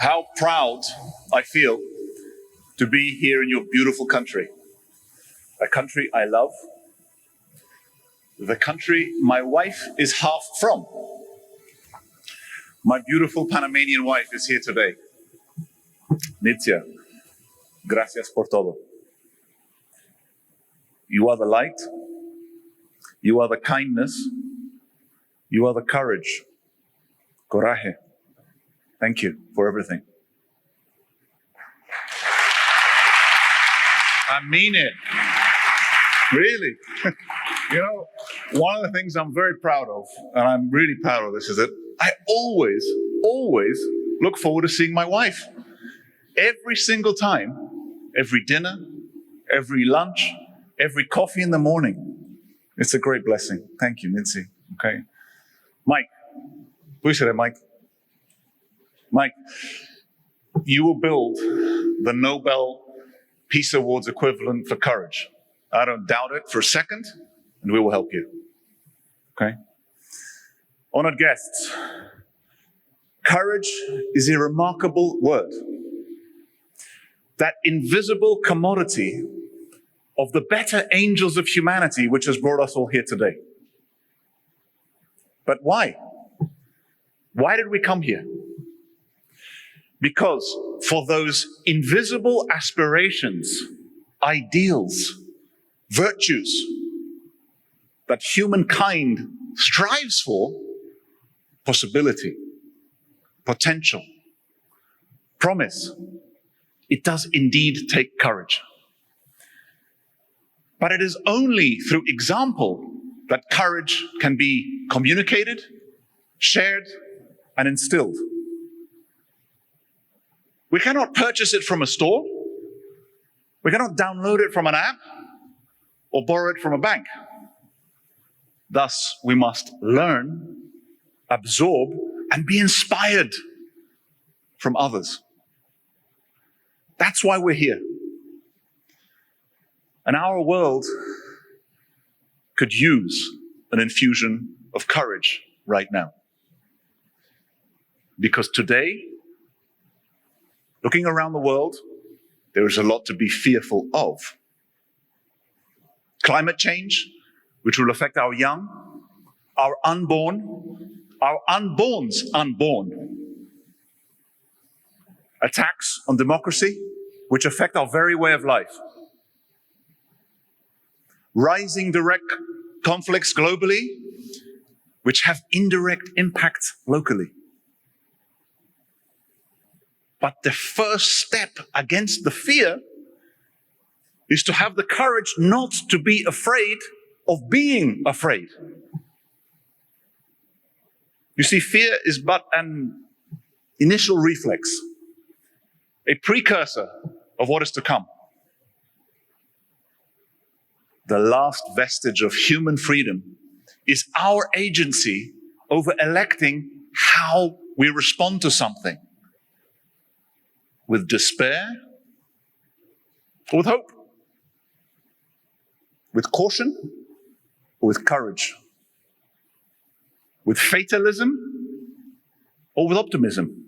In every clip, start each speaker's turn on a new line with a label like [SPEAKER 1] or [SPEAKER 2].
[SPEAKER 1] how proud I feel to be here in your beautiful country. A country I love. The country my wife is half from. My beautiful Panamanian wife is here today. Nitzia, gracias por todo. You are the light. You are the kindness. You are the courage. Coraje. Thank you for everything. I mean it. Really. You know, one of the things I'm very proud of, and I'm really proud of this, is that I always look forward to seeing my wife. Every single time, every dinner, every lunch, every coffee in the morning. It's a great blessing. Thank you, Nancy. Okay. Mike. Who said it, Mike? Mike, you will build the Nobel Peace Awards equivalent for courage. I don't doubt it for a second, and we will help you. Okay? Honored guests, courage is a remarkable word. That invisible commodity of the better angels of humanity which has brought us all here today. But why? Why did we come here? Because for those invisible aspirations, ideals, virtues that humankind strives for, possibility, potential, promise, it does indeed take courage. But it is only through example that courage can be communicated, shared, and instilled. We cannot purchase it from a store. We cannot download it from an app or borrow it from a bank. Thus, we must learn, absorb, and be inspired from others. That's why we're here. And our world could use an infusion of courage right now. Because today, looking around the world, there is a lot to be fearful of. Climate change, which will affect our young, our unborn, our unborn's unborn. Attacks on democracy, which affect our very way of life. Rising direct conflicts globally, which have indirect impact locally. But the first step against the fear is to have the courage not to be afraid of being afraid. You see, fear is but an initial reflex, a precursor of what is to come. The last vestige of human freedom is our agency over electing how we respond to something. With despair, or with hope? With caution, or with courage? With fatalism, or with optimism?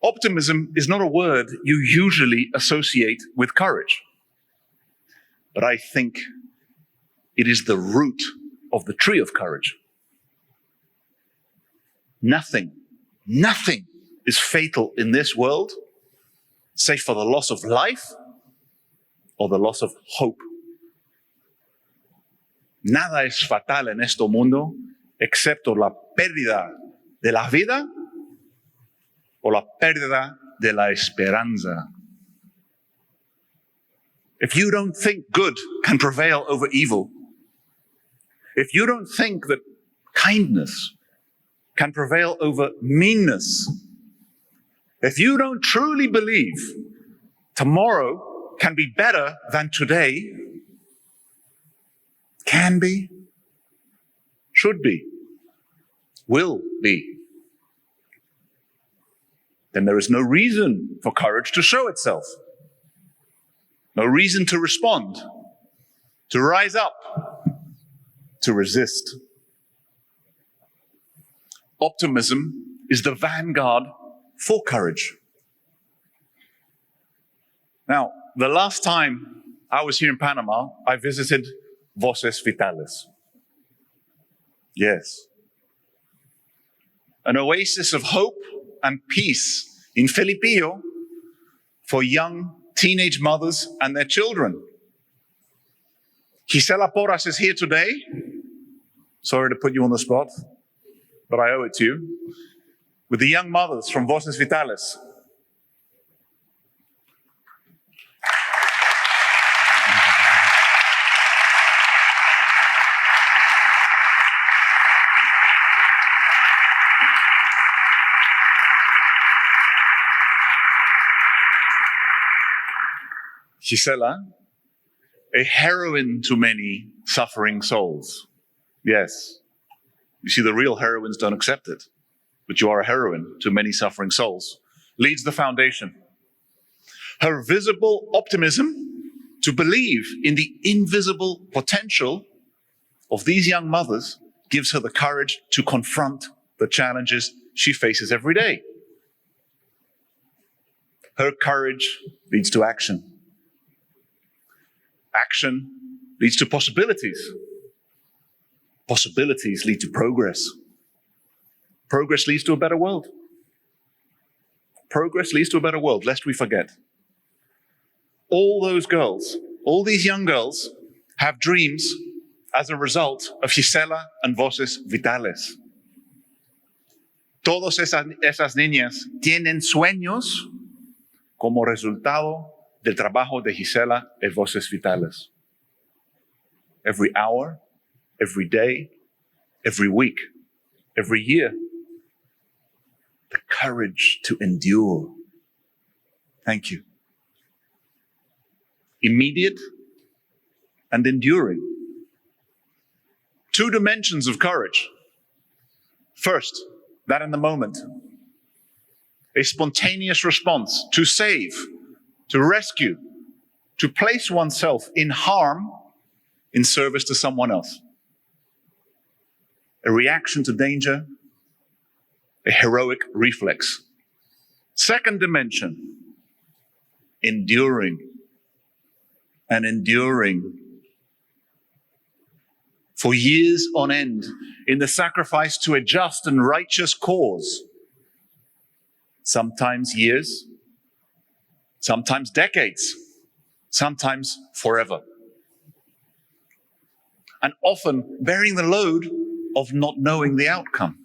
[SPEAKER 1] Optimism is not a word you usually associate with courage. But I think it is the root of the tree of courage. Nothing is fatal in this world, save for the loss of life or the loss of hope. Nada es fatal en este mundo excepto la pérdida de la vida o la pérdida de la esperanza. If you don't think good can prevail over evil, if you don't think that kindness can prevail over meanness, if you don't truly believe tomorrow can be better than today, can be, should be, will be, then there is no reason for courage to show itself. No reason to respond, to rise up, to resist. Optimism is the vanguard for courage. Now, the last time I was here in Panama, I visited Voces Vitales. Yes. An oasis of hope and peace in Felipillo for young teenage mothers and their children. Gisela Porras is here today. Sorry to put you on the spot, but I owe it to you. With the young mothers from Voces Vitales. Gisela, a heroine to many suffering souls. Yes. You see, the real heroines don't accept it, but you are a heroine to many suffering souls. Leads the foundation. Her visible optimism to believe in the invisible potential of these young mothers gives her the courage to confront the challenges she faces every day. Her courage leads to action. Action leads to possibilities. Possibilities lead to progress. Progress leads to a better world. Progress leads to a better world, lest we forget. All those girls, all these young girls, have dreams as a result of Gisela and Voces Vitales. Todas esas niñas tienen sueños como resultado del trabajo de Gisela y Voces Vitales. Every hour, every day, every week, every year. The courage to endure. Thank you. Immediate and enduring. Two dimensions of courage. First, that in the moment. A spontaneous response to save, to rescue, to place oneself in harm in service to someone else. A reaction to danger, a heroic reflex. Second dimension, enduring and enduring for years on end in the sacrifice to a just and righteous cause. Sometimes years, sometimes decades, sometimes forever. And often bearing the load of not knowing the outcome.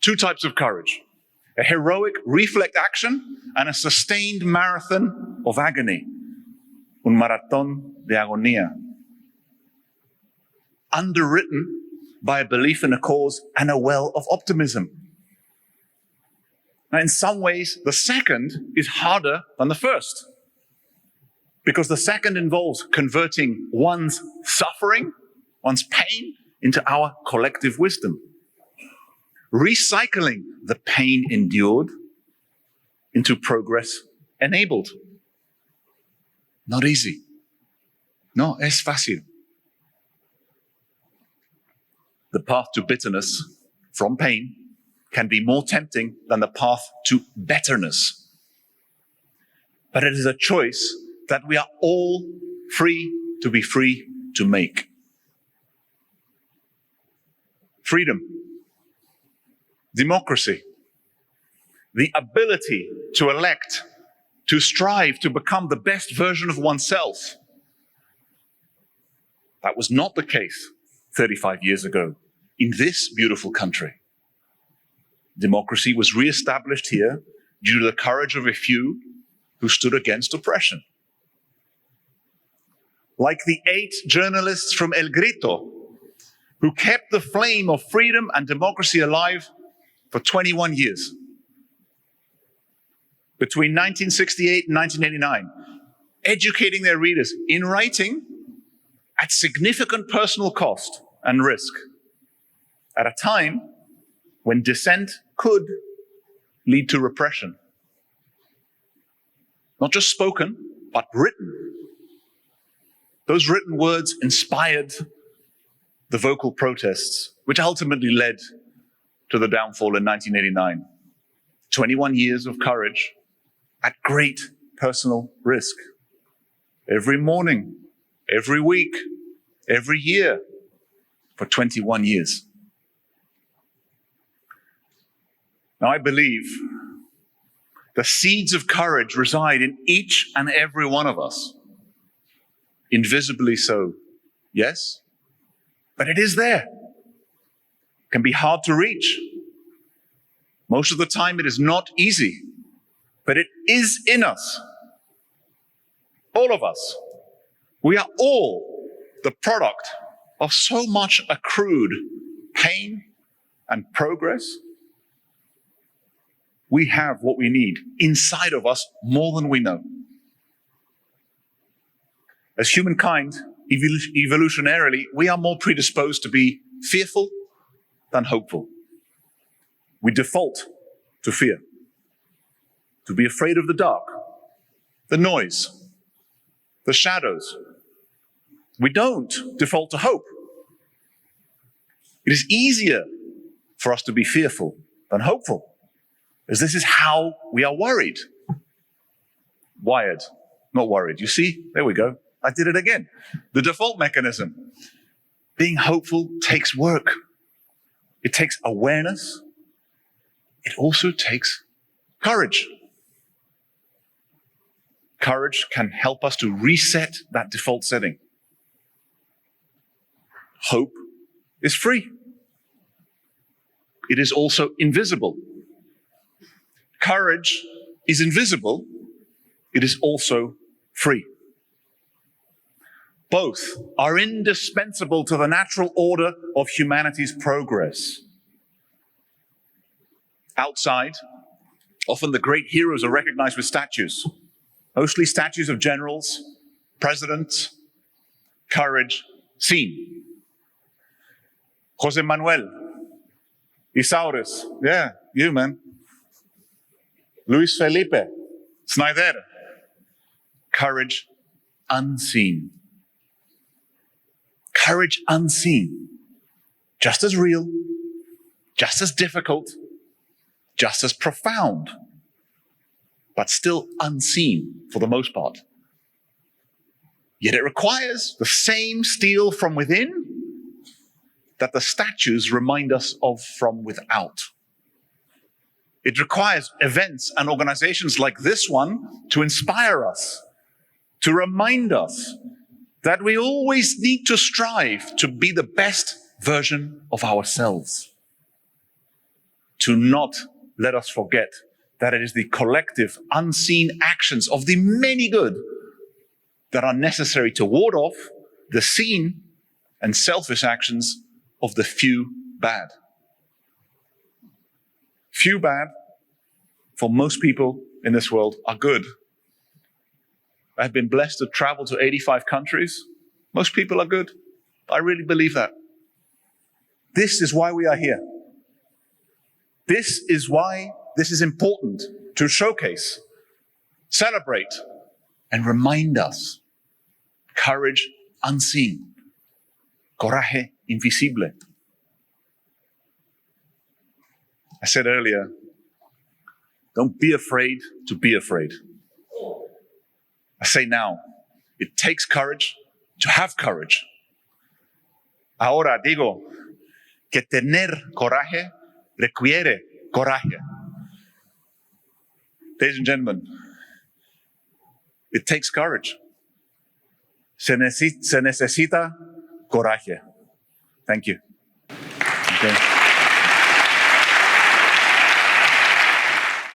[SPEAKER 1] Two types of courage. A heroic reflex action and a sustained marathon of agony. Un maratón de agonía. Underwritten by a belief in a cause and a well of optimism. Now, in some ways, the second is harder than the first. Because the second involves converting one's suffering, one's pain, into our collective wisdom. Recycling the pain endured into progress enabled. Not easy. No es fácil. The path to bitterness from pain can be more tempting than the path to betterness. But it is a choice that we are all free to make. Freedom, democracy, the ability to elect, to strive to become the best version of oneself. That was not the case 35 years ago in this beautiful country. Democracy was re-established here due to the courage of a few who stood against oppression. Like the 8 journalists from El Grito, who kept the flame of freedom and democracy alive for 21 years. Between 1968 and 1989, educating their readers in writing at significant personal cost and risk, at a time when dissent could lead to repression. Not just spoken, but written. Those written words inspired the vocal protests, which ultimately led to the downfall in 1989. 21 years of courage at great personal risk. Every morning, every week, every year, for 21 years. Now, I believe the seeds of courage reside in each and every one of us. Invisibly so, yes, but it is there. It can be hard to reach. Most of the time it is not easy, but it is in us. All of us. We are all the product of so much accrued pain and progress. We have what we need inside of us more than we know. As humankind, evolutionarily, we are more predisposed to be fearful than hopeful. We default to fear, to be afraid of the dark, the noise, the shadows. We don't default to hope. It is easier for us to be fearful than hopeful, as this is how we are wired. Wired, not worried. You see, there we go. I did it again. The default mechanism. Being hopeful takes work. It takes awareness. It also takes courage. Courage can help us to reset that default setting. Hope is free. It is also invisible. Courage is invisible. It is also free. Both are indispensable to the natural order of humanity's progress. Outside, often the great heroes are recognized with statues, mostly statues of generals, presidents, courage seen. Jose Manuel, Isaurus, yeah, you man. Luis Felipe, Snyder, courage unseen. Courage unseen, just as real, just as difficult, just as profound, but still unseen for the most part. Yet it requires the same steel from within that the statues remind us of from without. It requires events and organizations like this one to inspire us, to remind us that we always need to strive to be the best version of ourselves. To not let us forget that it is the collective, unseen actions of the many good that are necessary to ward off the seen and selfish actions of the few bad. Few bad, for most people in this world, are good. I've been blessed to travel to 85 countries. Most people are good. I really believe that. This is why we are here. This is why this is important to showcase, celebrate, and remind us. Courage unseen. Coraje invisible. I said earlier, don't be afraid to be afraid. I say now, it takes courage to have courage. Ahora digo que tener coraje requiere coraje. Ladies and gentlemen, it takes courage. Se necesita coraje. Thank you.